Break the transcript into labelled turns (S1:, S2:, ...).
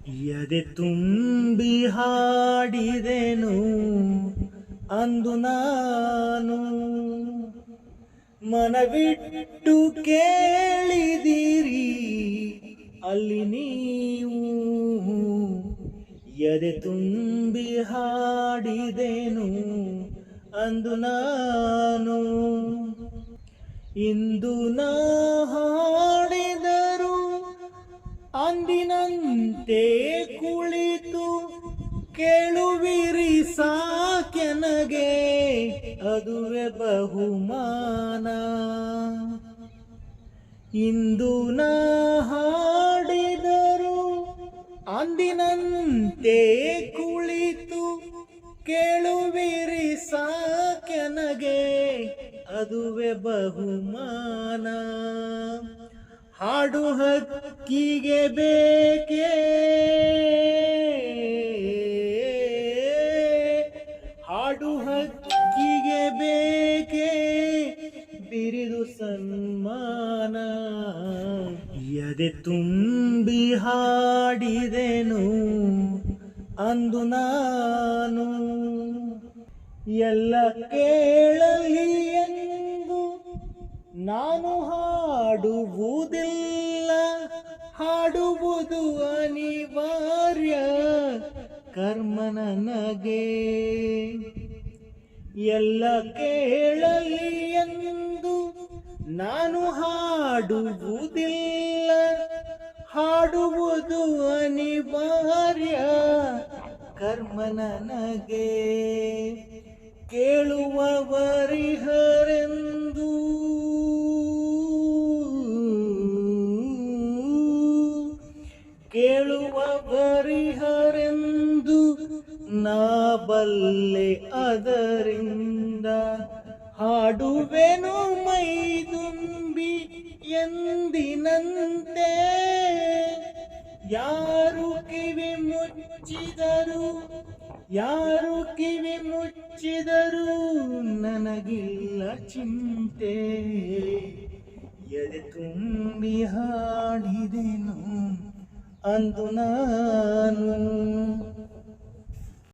S1: ಎದೆ ತುಂಬಿ ಹಾಡಿದೆನು ಅಂದು ನಾನು, ಮನವಿಟ್ಟು ಕೇಳಿದಿರಿ ಅಲ್ಲಿ ನೀವು. ಎದೆ ತುಂಬಿ ಹಾಡಿದೆನು ಅಂದು ನಾನು, ಇಂದು ನಾ ಹಾಡಿದರು ಅಂದಿನಂತೆ ಕುಳಿತು ಕೇಳುವಿರಿ ಸಾಕೆನಗೆ, ಅದುವೆ ಬಹುಮಾನ. ಇಂದು ನಾ ಹಾಡಿದರು ಅಂದಿನಂತೆ ಕುಳಿತು ಕೇಳುವಿರಿ ಸಾಕೆನಗೆ, ಅದುವೆ ಬಹುಮಾನ. ಹಾಡು ಹಕ್ಕಿಗೆ ಬೇಕೇ, ಹಾಡು ಹಕ್ಕಿಗೆ ಬೇಕೇ ಬಿರಿದು ಸನ್ಮಾನ. ಎದೆ ತುಂಬಿ ಹಾಡಿದೆನು ಅಂದು ನಾನು, ಎಲ್ಲ ಕೇಳಲಿ ಎಂದು ನಾನು ಹಾಡುವುದಿಲ್ಲ, ಹಾಡುವುದು ಅನಿವಾರ್ಯ ಕರ್ಮ ನನಗೆ. ಎಲ್ಲ ಕೇಳಲಿ ಎಂದು ನಾನು ಹಾಡುವುದಿಲ್ಲ, ಹಾಡುವುದು ಅನಿವಾರ್ಯ ಕರ್ಮ ನನಗೆ. ಕೇಳುವವರಿಹರೆಂದು ಕೇಳುವವರಿಹರೆಂದು ನಾ ಬಲ್ಲೆ, ಅದರಿಂದ ಹಾಡುವೆನು ಮೈದುಂಬಿ ಎಂದಿನಂತೆ. ಯಾರು ಕಿವಿ ಮುಚ್ಚಿದರು, ಯಾರು ಕಿವಿ ಮುಚ್ಚಿದರು ನನಗಿಲ್ಲ ಚಿಂತೆ. ಎದೆ ತುಂಬಿ ಹಾಡಿದೆನು ಅಂದು ನಾನು.